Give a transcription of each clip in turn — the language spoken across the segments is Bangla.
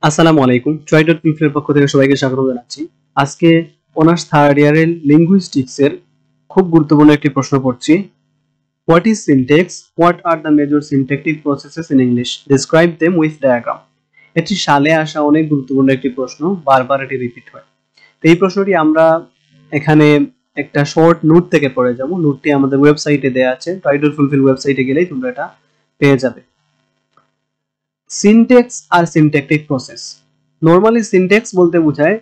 আসসালামু আলাইকুম। ট্রাই.ইনফোর পক্ষ থেকে সবাইকে স্বাগত জানাচ্ছি। আজকে অনার্স থার্ড ইয়ারের লিঙ্গুইস্টিক্স এর খুব গুরুত্বপূর্ণ একটি প্রশ্ন পড়ছি। What is syntax? What are the major syntactic processes in English? Describe them with diagram. এটি সালে আসা অনেক গুরুত্বপূর্ণ একটি প্রশ্ন, বারবার এটি রিপিট হয়। তো এই প্রশ্নটি আমরা এখানে একটা শর্ট নোট থেকে পড়ে যাব। নোটটি আমাদের ওয়েবসাইটে দেওয়া আছে, ট্রাই.ফুলফিল ওয়েবসাইটে গেলেই তোমরা এটা পেয়ে যাবে। সিনট্যাক্স আর সিনট্যাকটিক প্রসেস। নরমালি সিনট্যাক্স বলতে বোঝায়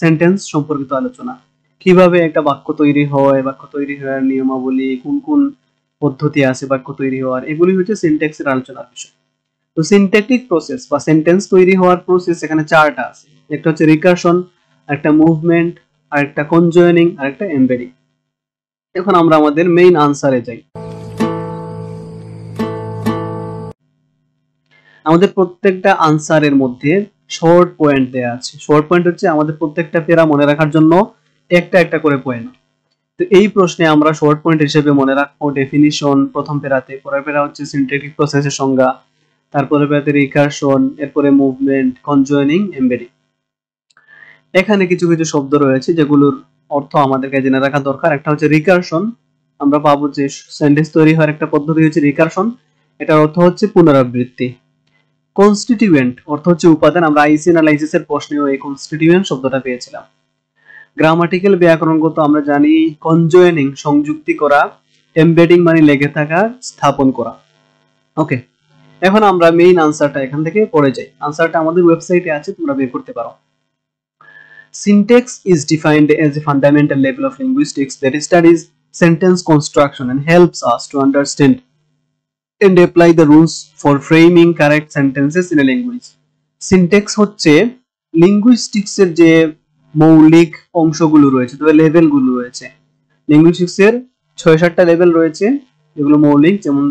সেন্টেন্স সম্পর্কিত আলোচনা, কিভাবে একটা বাক্য তৈরি হয়, বাক্য তৈরি হওয়ার নিয়মাবলী, কোন কোন পদ্ধতি আছে বাক্য তৈরি হওয়ার, এগুলি হচ্ছে সিনট্যাক্সের আলোচনার বিষয়। তো সিনট্যাকটিক প্রসেস বা সেন্টেন্স তৈরি হওয়ার প্রসেস এখানে চারটা আছে। একটা হচ্ছে রিকারশন, একটা মুভমেন্ট, আর একটা কনজয়েনিং, আর একটা এমবেডিং। এখন আমরা আমাদের মেইন আনসারে যাই। আমাদের প্রত্যেকটা আনসারের মধ্যে শর্ট পয়েন্ট দেয়া আছে। শর্ট পয়েন্ট হচ্ছে আমাদের প্রত্যেকটা পেরা মনে রাখার জন্য একটা একটা করে পয়েন্ট। তো এই প্রশ্নে আমরা শর্ট পয়েন্ট হিসেবে মনে রাখবো ডেফিনিশন প্রথম পেরাতে, পরের পেরা হচ্ছে সিনট্যাকটিক প্রসেসের সংজ্ঞা, তারপরে পেরাতে রিকারশন, এরপরে মুভমেন্ট, কনজয়েনিং, এমবেডিং। এখানে কিছু কিছু শব্দ রয়েছে যেগুলোর অর্থ আমাদেরকে জেনে রাখা দরকার। একটা হচ্ছে রিকারশন। আমরা পাবো যে সেন্টেন্স তৈরি হওয়ার একটা পদ্ধতি হচ্ছে রিকারশন। এটার অর্থ হচ্ছে পুনরাবৃত্তি। কনস্টিটিউয়েন্ট অর্থ হচ্ছে উপাদান। আমরা আইসি অ্যানালাইসিস এর প্রশ্নেও এই কনস্টিটিউয়েন্ট শব্দটা পেয়েছিলাম। গ্রামাটিক্যাল ব্যাকরণগত আমরা জানি কনজয়েনিং সংযুক্তি করা, এমবেডিং মানে লেগে থাকা, স্থাপন করা। ওকে, এখন আমরা মেইন আনসারটা এখান থেকে পড়ে যাই। আনসারটা আমাদের ওয়েবসাইটে আছে, তোমরা বের করতে পারো। Syntax is defined as a fundamental level of linguistics that studies sentence construction and helps us to understand and apply the rules for framing correct sentences in a language. Syntax হচ্ছে লিঙ্গুইস্টিক্স এর যে মৌলিক অংশগুলো রয়েছে, তবে লেভেলগুলো রয়েছে। লিঙ্গুইস্টিক্স এর ৬-৭টা লেভেল রয়েছে যেগুলো মৌলিক, যেমন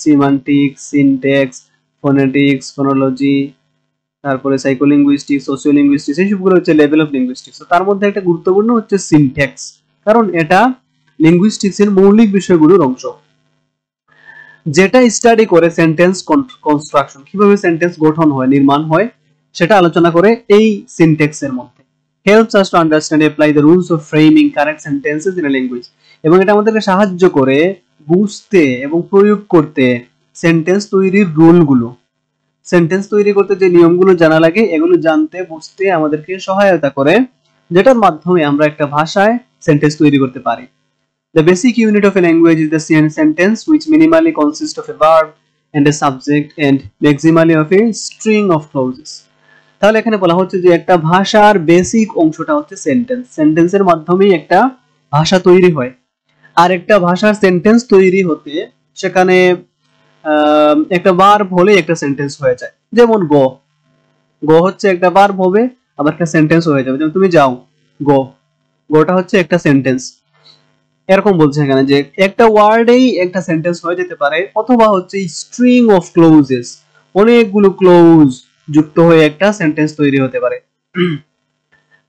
সিমান্টিক্স, সিনট্যাক্স, ফোনেটিক্স, ফোনোলজি, তারপরে সাইকোলিঙ্গুইস্টিক্স, সোশিওলিঙ্গুইস্টিক্স, এই সবগুলো হচ্ছে লেভেল অফ লিঙ্গুইস্টিক্স। তার মধ্যে একটা গুরুত্বপূর্ণ হচ্ছে সিনট্যাক্স, কারণ এটা লিঙ্গুইস্টিক্স এর মৌলিক বিষয়গুলোর অংশ, যেটা স্টাডি করে সেন্টেন্স কনস্ট্রাকশন, কিভাবে সেন্টেন্স গঠন হয়, নির্মাণ হয়, সেটা আলোচনা করে এই সিনট্যাক্স এর মধ্যে। Helps us to understand apply the rules of framing correct sentences in a language, এবং এটা আমাদেরকে সাহায্য করে বুঝতে এবং প্রয়োগ করতে সেন্টেন্স তৈরির রুলগুলো। সেন্টেন্স তৈরি করতে যে নিয়মগুলো জানা লাগে, এগুলো জানতে বুঝতে আমাদেরকে সহায়তা করে, যেটার মাধ্যমে আমরা একটা ভাষায় সেন্টেন্স তৈরি করতে পারি। The basic unit of a language is the sentence, which minimally consists of a verb and a subject and maximally of a string of clauses. তাহলে এখানে বলা হচ্ছে যে একটা ভাষার বেসিক অংশটা হচ্ছে সেন্টেন্স। সেন্টেন্সের মাধ্যমেই একটা ভাষা তৈরি হয়। আর একটা ভাষার সেন্টেন্স তৈরি হতে সেখানে একটা ভার্ব হলে একটা সেন্টেন্স হয়ে যায়। যেমন গো, গো হচ্ছে একটা ভার্ব হবে, আবার একটা সেন্টেন্স হয়ে যাবে। যেমন তুমি যাও, গো, গোটা হচ্ছে একটা সেন্টেন্স। এরকম বলছে এখানে যে একটা ওয়ার্ডেই একটা সেন্টেন্স হয়ে যেতে পারে, অথবা হচ্ছে স্ট্রিং অফ ক্লোজেস, অনেকগুলো ক্লোজ যুক্ত হয়ে একটা সেন্টেন্স তৈরি হতে পারে।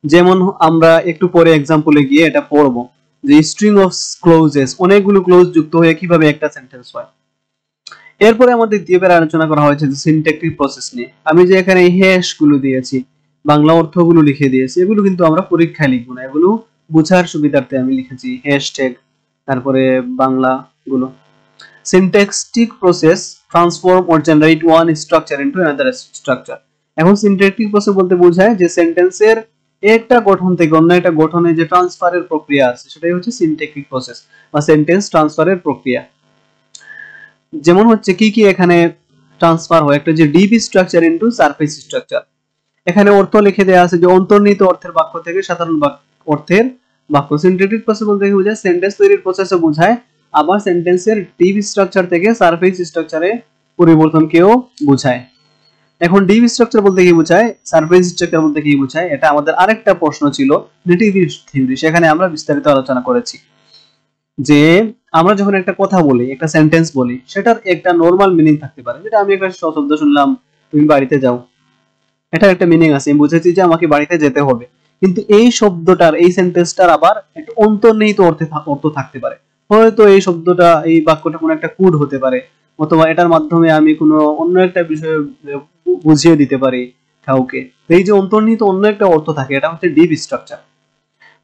যেমন আমরা একটু পরে এক্সাম্পলে গিয়ে এটা পড়বো যে স্ট্রিং অফ ক্লোজেস, অনেকগুলো ক্লোজ যুক্ত হয়ে কিভাবে একটা সেন্টেন্স হয়। এরপরে আমাদের দ্বিতীয় পেরা আলোচনা করা হয়েছে যে সিনট্যাকটিক প্রসেস নিয়ে। আমি যে এখানে হ্যাশ গুলো দিয়েছি, বাংলা অর্থগুলো লিখে দিয়েছি, এগুলো কিন্তু আমরা পরীক্ষায় লিখবো না, এগুলো বুঝার সুবিধার্থে আমি লিখেছি হ্যাশট্যাগ, তারপরে বাংলা গুলো। Syntactic process transform or generate one structure into another structure. এখন সিনট্যাকটিক প্রসেস বলতে বোঝায় যে সেন্টেন্সের একটা গঠন থেকে অন্য একটা গঠনে যে ট্রান্সফারের প্রক্রিয়া আছে, সেটাই হচ্ছে সিনট্যাকটিক প্রসেস বা সেন্টেন্স ট্রান্সফারের প্রক্রিয়া। যেমন হচ্ছে কি কি এখানে ট্রান্সফার হয়, একটা যে deep structure into surface structure. এখানে অর্থ লিখে দেওয়া আছে যে অন্তর্নিহিত অর্থের বাক্য থেকে সাধারণ অর্থের বাক্য। সিনট্যাকটিক প্রসেস বলতে কি বোঝায়, সেন্টেন্স তৈরির প্রসেসও বোঝায়, আবার সেন্টেন্সের ডিপ স্ট্রাকচার থেকে সারফেস স্ট্রাকচারে পরিবর্তনকেও বোঝায়। এখন ডিপ স্ট্রাকচার বলতে কি বোঝায়, সারফেস স্ট্রাকচার বলতে কি বোঝায়, এটা আমাদের আরেকটা প্রশ্ন ছিল নেটিভ থিওরি, সেখানে আমরা বিস্তারিত আলোচনা করেছি যে আমরা যখন একটা কথা বলি, একটা সেন্টেন্স বলি, সেটার একটা নরমাল মিনিং থাকতে পারে। যেটা আমি একটা শব্দ শুনলাম, তুমি বাড়িতে যাও, এটার একটা মিনিং আছে, আমি বুঝেছি যে আমাকে বাড়িতে যেতে হবে, কিন্তু এই শব্দটার, এই সেন্টেন্সটার আবার একটা অন্তর্নিহিত অর্থ থাকতে পারে। হয়তো এই শব্দটা, এই বাক্যটা কোনো একটা কোড হতে পারে, অথবা এটার মাধ্যমে আমি কোনো অন্য একটা বিষয়ে বুঝিয়ে দিতে পারি কাউকে। এই যে অন্তর্নিহিত অন্য একটা অর্থ থাকে, এটা হচ্ছে ডিপ স্ট্রাকচার।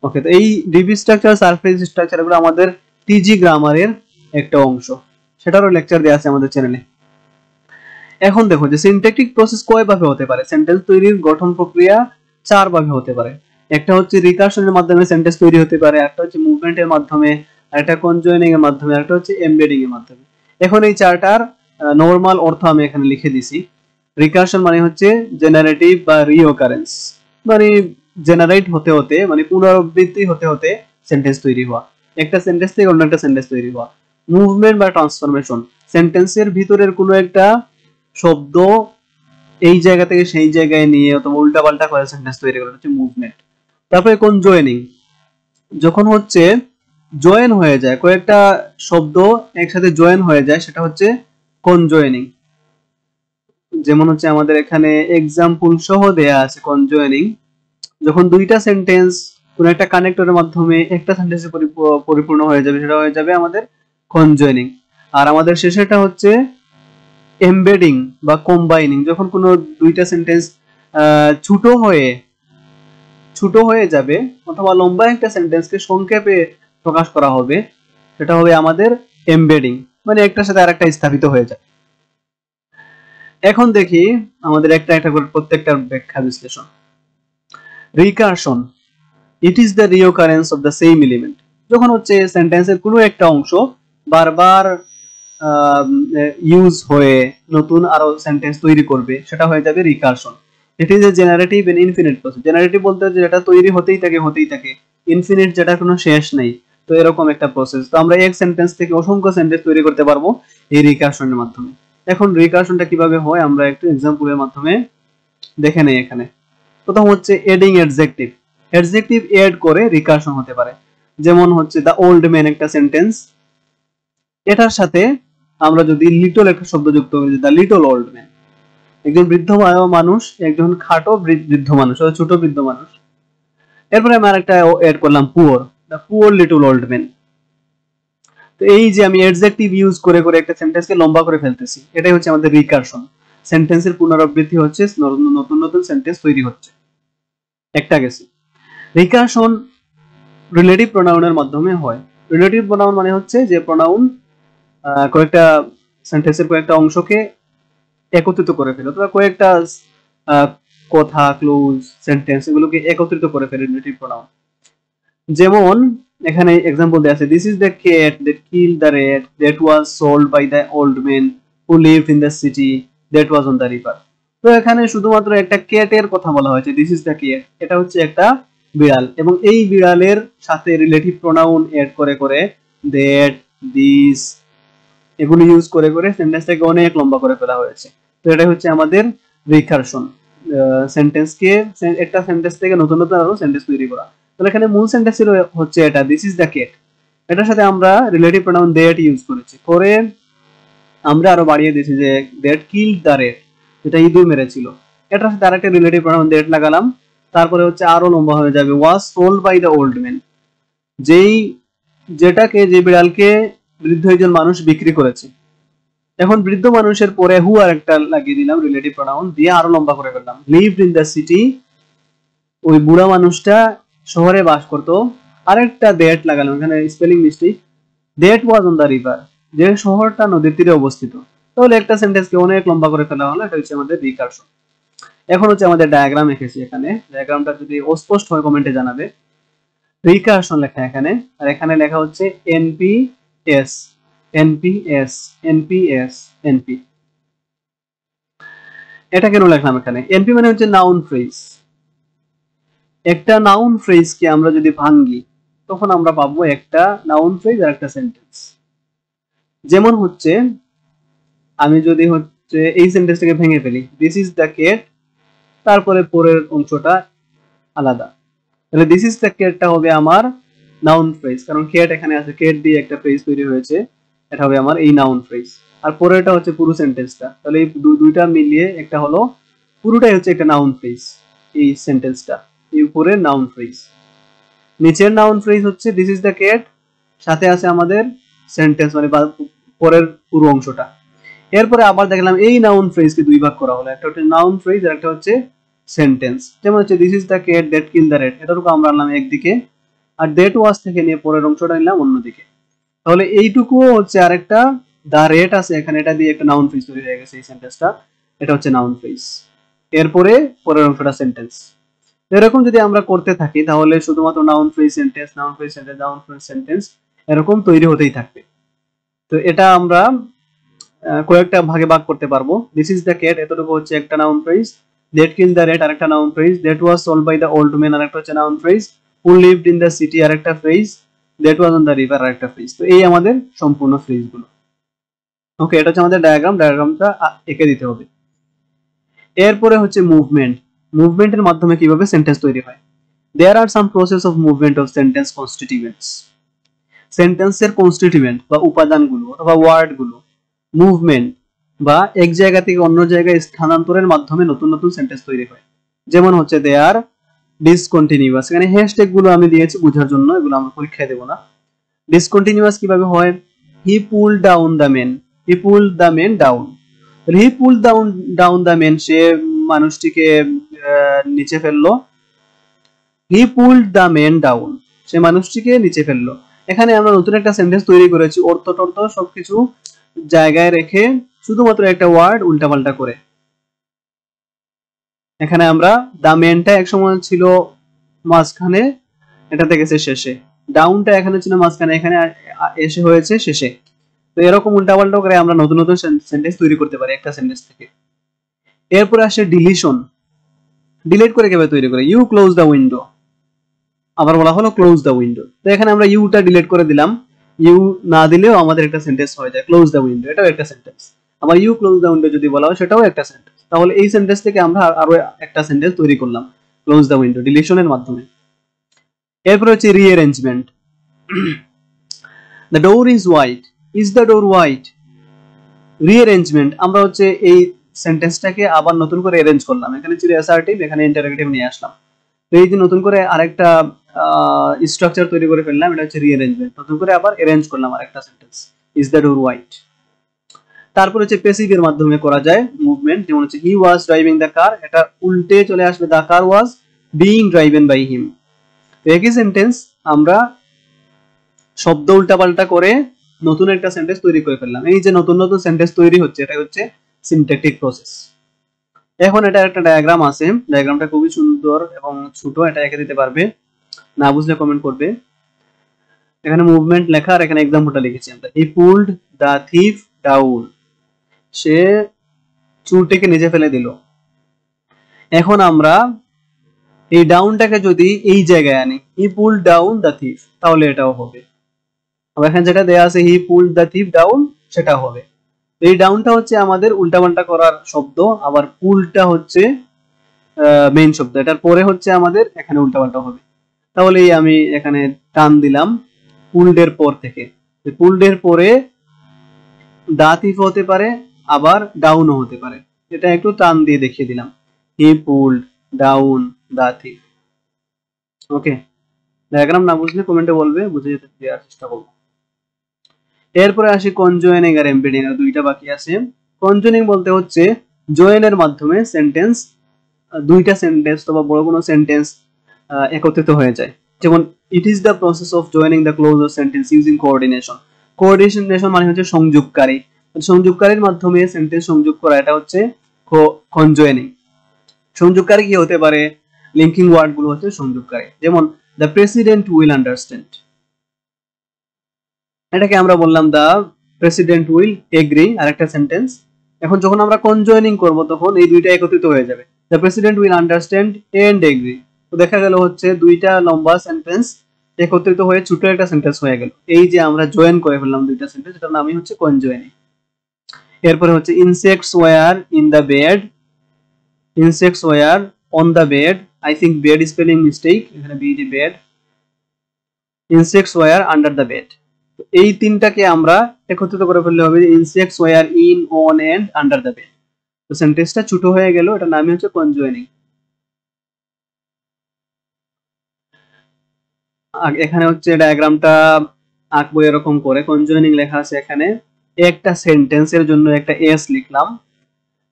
ওকে, তো এই ডিপ স্ট্রাকচার, সারফেস স্ট্রাকচার এগুলো আমাদের টিজি গ্রামারের একটা অংশ, সেটারও লেকচার দেওয়া আছে আমাদের চ্যানেলে। এখন দেখো যে সিনট্যাকটিক প্রসেস কয় ভাবে হতে পারে। সেন্টেন্স তৈরির গঠন প্রক্রিয়া 4 ভাবে হতে পারে। একটা হচ্ছে রিকারশনের মাধ্যমে সেন্টেন্স তৈরি হতে পারে, একটা হচ্ছে মুভমেন্টের মাধ্যমে, একটা কনজয়েনিং এর মাধ্যমে, একটা হচ্ছে এমবেডিং এর মাধ্যমে। এখন এই চারটার নরমাল অর্থ আমি এখানে লিখে দিছি। রিকারশন মানে হচ্ছে জেনারেটিভ বা রিওকারেন্স, মানে জেনারেট হতে হতে, মানে পুনরাবৃত্তি হতে হতে সেন্টেন্স তৈরি হওয়া, একটা সেন্টেন্স থেকে অন্য একটা সেন্টেন্স তৈরি হওয়া। মুভমেন্ট বা ট্রান্সফরমেশন, সেন্টেন্সের ভিতরের কোনো একটা শব্দ এই জায়গা থেকে সেই জায়গায় নিয়ে অথবা উল্টাপাল্টা করে সেন্টেন্স তৈরি করা হচ্ছে মুভমেন্ট। তারপরে কনজয়েনিং, যখন হচ্ছে জয়েন হয়ে যায়, কয়েকটা শব্দ একসাথে জয়েন হয়ে যায়, সেটা হচ্ছে কনজয়েনিং। যেমন হচ্ছে আমাদের এখানে এক্সাম্পল সহ দেয়া আছে কনজয়েনিং, যখন দুইটা সেন্টেন্স কোন একটা কানেক্টরের মাধ্যমে একটা সেন্টেন্সে পরিপূর্ণ হয়ে যাবে, সেটা হয়ে যাবে আমাদের কনজয়েনিং। আর আমাদের শেষেরটা হচ্ছে এমবেডিং বা কম্বাইনিং, যখন কোনো দুইটা সেন্টেন্স ছোট হয়ে যাবে অথবা লম্বা একটা সেন্টেন্সকে সংক্ষেপে প্রকাশ করা হবে, সেটা হবে আমাদের এমবেডিং, মানে একটার সাথে আরেকটা স্থাপিত হয়ে যায়। এখন দেখি আমাদের একটা একটা করে প্রত্যেকটার ব্যাখ্যা বিশ্লেষণ। Recursion, it is the recurrence of the same element, যখন হচ্ছে সেন্টেন্সের কোনো একটা অংশ বারবার ইউজ হয়ে নতুন আরো সেন্টেন্স তৈরি করবে, সেটা হয়ে যাবে recursion. It is a generative and infinite process. Generative বলতে হচ্ছে যেটা তৈরি হতেই থাকে, ইনফিনিট যেটা কোনো শেষ নেই, তো এরকম একটা প্রসেস। তো আমরা এক সেন্টেন্স থেকে অসংখ্য সেন্টেন্স তৈরি করতে পারবো এই রিকারশনের মাধ্যমে। এখন রিকারশনটা কিভাবে হয় আমরা একটু এক্সাম্পলের মাধ্যমে দেখে নেই। এখানে প্রথম হচ্ছে এডিং অ্যাডজেক্টিভ, অ্যাডজেক্টিভ এড করে রিকারশন হতে পারে। যেমন হচ্ছে দ্য ওল্ড ম্যান একটা সেন্টেন্স, এটার সাথে আমরা যদি লিটল একটা শব্দ যুক্ত করি, দ্য লিটল ওল্ড ম্যান, একজন বৃদ্ধ মানুষ, একজন খাটো বৃদ্ধ মানুষ, ছোট বৃদ্ধ মানুষ। এরপরে আমি আরেকটা এড করলাম poor, the poor little old man. তো এই যে আমি অ্যাডজেক্টিভ ইউজ করে করে একটা সেন্টেন্সকে লম্বা করে ফেলতেছি, এটাই হচ্ছে আমাদের রিকারশন। সেন্টেন্সের পুনরাবৃত্তি হচ্ছে, নতুন নতুন সেন্টেন্স তৈরি হচ্ছে। একটা গেছে। রিকারশন রিলেটিভ প্রোনাউনের মাধ্যমে হয়। রিলেটিভ প্রোনাউন মানে হচ্ছে যে প্রোনাউন কয়েকটা সেন্টেন্সের কয়েকটা অংশকে একত্রিত করে ফেলে, অথবা কয়েকটা কথা, ক্লোজ, সেন্টেন্স এগুলোকে একত্রিত করে ফেলে রিলেটিভ প্রোনাউন। যেমন এখানে एग्जांपल দেয়া আছে, this is the cat that killed the rat that was sold by the old man who lived in the city that was on the river. তো এখানে শুধুমাত্র একটা ক্যাটের কথা বলা হয়েছে, দিস ইজ দ্য ক্যাট, এটা হচ্ছে একটা বিড়াল, এবং এই বিড়ালের সাথে রিলেটিভ প্রোনাউন এড করে করে দ্যাট, দিস এগুলো ইউজ করে করে সেন্টেন্সটাকে অনেক লম্বা করে ফেলা হয়েছে। তো এটা হচ্ছে আমাদের রিকারশন, সেন্টেন্সকে একটা সেন্টেন্স থেকে নতুন নতুন আরো সেন্টেন্স তৈরি করা। তাহলে এখানে মূল সেন্টেন্স ছিল হচ্ছে এটা, দিস ইজ দ্য ক্যাট, এটার সাথে আমরা রিলেটিভ প্রোনাউন দ্যাট ইউজ করেছি, করে আমরা আরো বাড়িয়ে দিয়েছি যে দ্যাট কিলড দ্য rat, যেটা ইঁদুর মেরেছিল, এটার সাথে আরেকটা রিলেটিভ প্রোনাউন দ্যাট লাগালাম। তারপরে হচ্ছে আরো লম্বা হয়ে যাবে, was sold by the old man, যে বিড়ালকে বৃদ্ধ একজন মানুষ বিক্রি করেছে। এখন বৃদ্ধ মানুষের পরে হু আর একটা লাগিয়ে দিলাম রিলেটিভ প্রোনাউন দিয়ে, আরো লম্বা করে ফেললাম, লিভড ইন দ্য সিটি, ওই বুড়া মানুষটা শহরে বাস করতো, আরেকটা দ্যাট লাগালাম, এখানে spelling mistake, that was on the river, যে শহরটা নদীর তীরে অবস্থিত। তাহলে একটা সেন্টেন্সকে অনেক লম্বা করে ফেলা হলো, এটা হচ্ছে আমাদের রিকারশন। এখন হচ্ছে আমাদের ডায়াগ্রাম এঁকেছি, এখানে ডায়াগ্রামটা যদি অস্পষ্ট হয় কমেন্টে জানাবে। রিকারশন লেখা এখানে, আর এখানে লেখা হচ্ছে এনপিএস, এনপিএস, এনপিএস, এনপি। এটা কেন লিখলাম এখানে? এনপি মানে হচ্ছে নাউন ফ্রেজ। একটা নাউন ফ্রেজকে আমরা যদি ভাঙি, তখন আমরা পাবো একটা নাউন ফ্রেজ আর একটা সেন্টেন্স। যেমন হচ্ছে আমি যদি হচ্ছে এই সেন্টেন্সটাকে ভেঙে ফেলি, দিস ইজ দ্য ক্যাট, তারপরে পরের অংশটা আলাদা, তাহলে দিস ইজ দ্য ক্যাটটা হবে আমার নাউন ফ্রেজ, কারণ ক্যাট এখানে আছে, ক্যাট দিয়ে একটা ফ্রেজ তৈরি হয়েছে, এটা হবে আমার এই নাউন ফ্রেজ। আর পরেরটা হচ্ছে পুরো সেন্টেন্সটা, তাহলে এই দুইটা মিলিয়ে একটা হলো, পুরোটাই হচ্ছে একটা নাউন ফ্রেজ। এই সেন্টেন্সটা এই উপরের নাউন ফ্রেজ, নিচের নাউন ফ্রেজ হচ্ছে দিস ইজ দ্য ক্যাট, সাথে আছে আমাদের সেন্টেন্স মানে পরের পুরো অংশটা। এরপরে আবার দেখলাম এই নাউন ফ্রেজকে দুই ভাগ করা হলো, একটা হচ্ছে নাউন ফ্রেজ আর একটা হচ্ছে সেন্টেন্স। যেমন হচ্ছে this is the cat that kill the rate, এটারও আমরা আনলাম একদিকে, আর দ্যাট ওয়াজ থেকে নিয়ে পরের অংশটা নিলাম অন্যদিকে। তাহলে এইটুকু হচ্ছে আরেকটা দা রেট আছে এখানে, এটা দিয়ে একটা নাউন ফ্রেজ তৈরি হয়ে গেছে এই সেন্টেন্সটা, এটা হচ্ছে নাউন ফ্রেজ। এরপরে পরের অংশটা সেন্টেন্স। এরকম যদি আমরা করতে থাকি তাহলে শুধুমাত্র noun phrase sentence, noun phrase sentence, noun phrase sentence এরকম তৈরি হতেই থাকবে। তো এটা আমরা কয়েকটা ভাগে ভাগ করতে পারবো। দিস ইজ দ্য ক্যাট এতটুকু হচ্ছে একটা noun phrase, that kill the rat আরেকটা noun phrase, that was sold by the old man আরেকটা হচ্ছে noun phrase, who lived in the city আরেকটা phrase, that was on the river আরেকটা ফ্রেজ। তো এই আমাদের সম্পূর্ণ ফ্রেজগুলো। ওকে, এটা হচ্ছে আমাদের ডায়াগ্রাম, ডায়াগ্রামটা এঁকে দিতে হবে। এরপরে হচ্ছে মুভমেন্ট, মুভমেন্টের মাধ্যমে কিভাবে সেন্টেন্স তৈরি হয়। There are some process of movement of sentence constituents, সেন্টেন্সের কনস্টিটিউয়েন্ট বা উপাদানগুলো অথবা ওয়ার্ডগুলো মুভমেন্ট বা এক জায়গা থেকে অন্য জায়গায় স্থানান্তরের মাধ্যমে নতুন নতুন সেন্টেন্স তৈরি হয়। যেমন হচ্ছে দে আর ডিসকন্টিনিউয়াস, এখানে হ্যাশট্যাগ গুলো আমি দিয়েছি বোঝার জন্য, এগুলো আমরা পরীক্ষায় দেব না। ডিসকন্টিনিউয়াস কিভাবে হয়, he pull down the men, he pull the men down, he pull down down the men, সে মানুষটিকে নিচে ফেললো, he pulled the men down, সে মানুষটিকে নিচে ফেললো। এখানে আমরা নতুন একটা সেন্টেন্স তৈরি করেছি, অর্থ টর্থ সবকিছু জায়গায় রেখে শুধুমাত্র একটা ওয়ার্ড উল্টাপাল্টা করে। এখানে আমরা দা মেনটা একসময় ছিল মাঝখানে, এটাতে গেছে শেষে, ডাউনটা এখানে ছিল মাঝখানে, এখানে এসে হয়েছে শেষে। তো এরকম উল্টাপাল্টা করে আমরা নতুন নতুন সেন্টেন্স তৈরি করতে পারি একটা সেন্টেন্স থেকে। এরপরে আসে ডিলিশন, ডিলিট করে কিভাবে তৈরি করে, ইউ ক্লোজ দ্য উইন্ডো, আবার বলা হলো ক্লোজ দ্য উইন্ডো। তো এখানে আমরা ইউটা ডিলিট করে দিলাম, ইউ না দিলেও আমাদের একটা সেন্টেন্স হয়ে যায়, ক্লোজ দ্য উইন্ডো এটাও একটা সেন্টেন্স। আবার ইউ ক্লোজ দ্য উইন্ডো যদি বলা হয় সেটাও একটা সেন্টেন্স। তাহলে এই সেন্টেন্স থেকে আমরা আরো একটা সেন্টেন্স তৈরি করলাম ক্লোজ দ্য উইন্ডো ডিলিশনের মাধ্যমে। এরপর হচ্ছে rearrangement, the door is white, is the door white. Rearrangement আমরা হচ্ছে এই সেন্টেন্সটাকে আবার নতুন করে অ্যারেঞ্জ করলাম, এখানে ছিল অ্যাসার্টিভ, এখানে ইন্টারোগেটিভ নিয়ে আসলাম। তো এই যে নতুন করে আরেকটা স্ট্রাকচার তৈরি করে ফেললাম, এটা হচ্ছে রিঅ্যারেঞ্জমেন্ট, নতুন করে আবার অ্যারেঞ্জ করলাম আরেকটা sentence, is the door white. তারপর হচ্ছে প্যাসিভের মাধ্যমে করা যায় মুভমেন্ট, যেমন হচ্ছে হি ওয়াজ ড্রাইভিং দ্য কার, এটা উল্টে চলে আসবে the car was being driven by him. তো একই সেন্টেন্স আমরা শব্দ উল্টাপাল্টা করে নতুন একটা সেন্টেন্স তৈরি করে ফেললাম। এই যে নতুন নতুন সেন্টেন্স তৈরি হচ্ছে এটা হচ্ছে সিনট্যাকটিক প্রসেস। এখন এটা একটা ডায়াগ্রাম আছে, ডায়াগ্রামটা খুবই সুন্দর এবং ছোট, এটা এঁকে দিতে পারবে, না বুঝলে কমেন্ট করবে। এখানে মুভমেন্ট লেখা আর এখানে এক্সাম্পলটা লিখেছি আমরা, হি পুলড দ্য থিফ ডাউন, সে চুরটিকে নিচে ফেলে দিল। এখন আমরা এই ডাউনটাকে যদি এই জায়গায় আনি, হি পুলড ডাউন দ্য থিফ, তাহলে এটাও হবে। আবার এখানে যেটা দেয়া আছে হি পুলড দ্য থিফ ডাউন, সেটা হবে। এই ডাউনটা হচ্ছে আমাদের উল্টাপাল্টা করার শব্দ, আবার পুলটা হচ্ছে মেইন শব্দ, এটার পরে হচ্ছে আমাদের এখানে উল্টাপাল্টা হবে। তাহলে আমি এখানে টান দিলাম পুলডের পর থেকে, পুলডের পরে দা থিফ হতে পারে আবার ডাউনও হতে পারে, এটা একটু টান দিয়ে দেখিয়ে দিলাম, he pulled down the thief. Okay, diagram না বুঝলে কমেন্টে বলবে, বুঝে যেতে দেওয়ার চেষ্টা করবো। এরপরে আসি কনজয়েনিং আর এমবেডিং, এর দুইটা বাকি আছে। কনজয়েনিং বলতে হচ্ছে জয়েনের মাধ্যমে সেন্টেন্স, দুইটা সেন্টেন্স অথবা বড় কোনো সেন্টেন্স একত্রিত হয়ে যায়। যেমন ইট is the process of joining the closure sentence using coordination, coordination মানে হচ্ছে সংযোগকারী, সংযোগকারীর মাধ্যমে সেন্টেন্স সংযোগ করা, এটা হচ্ছে কনজয়েনিং। সংযোগকারী কি হতে পারে, লিঙ্কিং ওয়ার্ড গুলো হচ্ছে সংযোগকারী। যেমন দ্য প্রেসিডেন্ট উইল আন্ডারস্ট্যান্ড, এটাকে আমরা বললাম দ্য প্রেসিডেন্ট উইল এগ্রি, আরেকটা সেন্টেন্স। এখন যখন আমরা কনজয়েনিং করব তখন এই দুইটা একত্রিত হয়ে যাবে, the president will understand and agree. তো দেখা গেল হচ্ছে দুইটা লম্বা সেন্টেন্স একত্রিত হয়ে ছোট একটা সেন্টেন্স হয়ে গেল, এই যে আমরা জয়েন করে ফেললাম দুইটা সেন্টেন্স, এটার নামই হচ্ছে কনজয়েনিং। এরপরে হচ্ছে insects were in the bed, insects were on the bed, I think bed spelling mistake, এখানে be the bed, insects were under the bed. এই তিনটাকে আমরা একত্রিত করে ফেললে হবে insects were in on and under the bed. তো সেন্টেন্সটা ছোট হয়ে গেল, এটার নামই হচ্ছে কনজয়েনিং। এখানে হচ্ছে ডায়াগ্রামটা আঁকবো এরকম করে, কনজয়েনিং লেখা আছে এখানে, একটা সেন্টেন্সের জন্য একটা এস লিখলাম,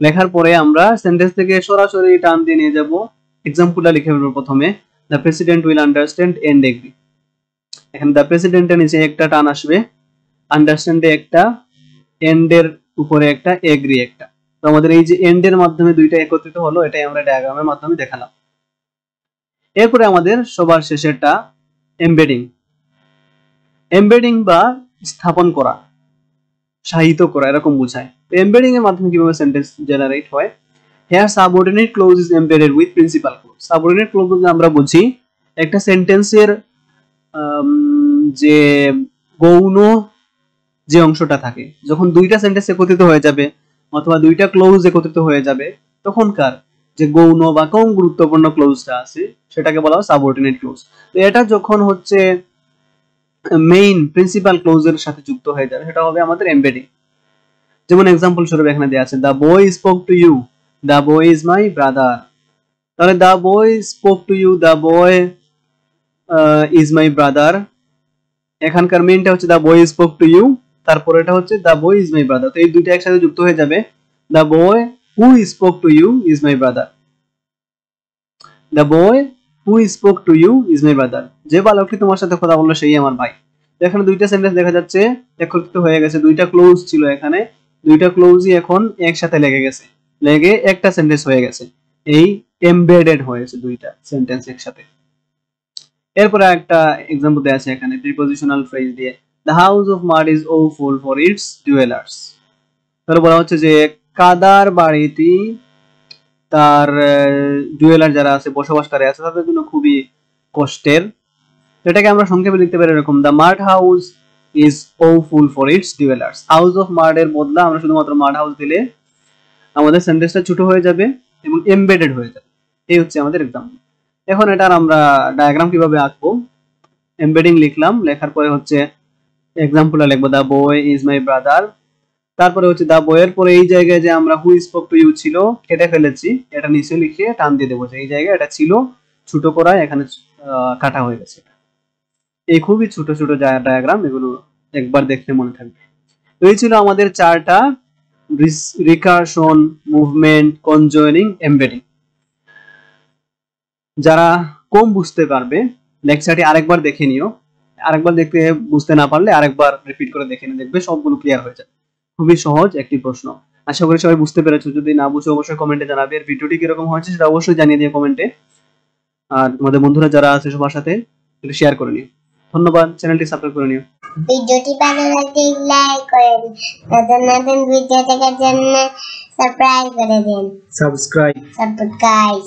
লেখার পরে আমরা সেন্টেন্স থেকে সরাসরি টার্ম দিয়ে নিয়ে যাব, এক্সাম্পলটা লিখে ফেলবো প্রথমে, the president will understand and agree. এখানে দ্য প্রেসিডেন্টের নিচে একটা টার্ম আসবে, আন্ডারস্ট্যান্ডে একটা, এন্ডের উপরে একটা, এগ্রি একটা। তো আমাদের এই যে এন্ডের মাধ্যমে দুইটা একত্রিত হলো, এটাই আমরা ডায়াগ্রামের মাধ্যমে দেখালাম। এরপরে আমাদের সবার শেষেরটা এমবেডিং। এমবেডিং বা স্থাপন করা, সাহিত্য করা এরকম বোঝায়। তো এমবেডিং এর মাধ্যমে কিভাবে সেন্টেন্স জেনারেট হয়? Here subordinate clause is embedded with principal clause. Subordinate clause বলতে আমরা বুঝি একটা সেন্টেন্সের যে গৌণ যে অংশটা থাকে, যখন দুইটা সেন্টেন্স একত্রিত হয়ে যাবে অথবা দুইটা ক্লোজ একত্রিত হয়ে যাবে, তখনকার যে গৌণ বা কম গুরুত্বপূর্ণ ক্লোজটা আছে সেটাকে বলা হয় সাবঅর্ডিনেট ক্লোজ। তো এটা যখন হচ্ছে মেইন প্রিন্সিপাল ক্লোজের সাথে যুক্ত হয়ে যাবে, সেটা হবে আমাদের এমবেডিং। যেমন এক্সাম্পল স্বরূপ এখানে দেওয়া আছে, the boy spoke to you, the boy is my brother. তাহলে the boy spoke to you, the boy is my brother, এখানকার মেইনটা হচ্ছে the boy spoke to you, তারপরে এটা হচ্ছে the boy is my brother. তো এই দুইটা একসাথে যুক্ত হয়ে যাবে, the boy who spoke to you is my brother, the boy who spoke to you is my brother, যে বালকটি তোমার সাথে কথা বললো সেই আমার ভাই। এখানে দুইটা সেন্টেন্স দেখা যাচ্ছে একত্রিত হয়ে গেছে, দুইটা ক্লোজ ছিল এখানে, দুইটা ক্লোজই এখন একসাথে লেগে গেছে, লেগে একটা সেন্টেন্স হয়ে গেছে, এই এমবেডেড হয়েছে দুইটা সেন্টেন্স একসাথে। এরপরে একটা এক্সাম্পল দেয়া আছে এখানে প্রিপজিশনাল ফ্রেজ দিয়ে, the house of mud is awful for its dwellers. তাহলে বলা হচ্ছে যে কাদার বাড়িটি তার ডুয়েলার যারা আছে, বসবাসকারী আছে, তাদের জন্য খুবই কষ্টের। এটাকে আমরা সংক্ষেপে লিখতে পারি এরকম, the mud house is awful for its dwellers. House of mud এর বদলে আমরা শুধুমাত্র মাড হাউস দিলে আমাদের সেন্টেন্সটা ছোট হয়ে যাবে এবং এমবেডেড হয়ে যাবে। এই হচ্ছে আমাদের এক্সাম্পল। এখন এটার আমরা ডায়াগ্রাম কিভাবে আঁকবো? এমবেডিং লিখলাম, লেখার পরে হচ্ছে এক্সাম্পলটা লিখবো, the boy is my brother. তারপরে হচ্ছে দ্য বয়ের পরে এই জায়গায় যে আমরা হু স্পোক টু ইউ ছিল কেটে ফেলেছি, এটা নিচে লিখে টান দিয়ে দেবো, যে এই জায়গায় এটা ছিল, ছোট করায় এখানে কাটা হয়ে গেছে। এই খুবই ছোট ছোট ডায়াগ্রাম, এগুলো একবার দেখলে মনে থাকবে। তো এই ছিল আমাদের চারটা, রিকারশন, মুভমেন্ট, কনজয়েনিং, এমবেডিং। যারা কম বুঝতে পারবে লেকচারটি আরেকবার দেখে নিও, আরেকবার দেখতে বুঝতে না পারলে আরেকবার রিপিট করে দেখে নিয়ে দেখবে সবগুলো ক্লিয়ার হয়ে যাবে। খুবই সহজ একটি প্রশ্ন, আশা করি সবাই বুঝতে পেরেছো। যদি না বুঝে অবশ্যই কমেন্টে জানাবে, আর ভিডিওটি কিরকম হয়েছে সেটা অবশ্যই জানিয়ে দিও কমেন্টে। আর তোমাদের বন্ধুরা যারা আছে সবার সাথে একটু শেয়ার করে নিও। ধন্যবাদ, চ্যানেলটি সাবস্ক্রাইব করে নিও। ভিডিওটি ভালো লাগলে লাইক করেন, নতুন নতুন ভিডিও দেখার জন্য সাবস্ক্রাইব করে দিন। সাবস্ক্রাইব।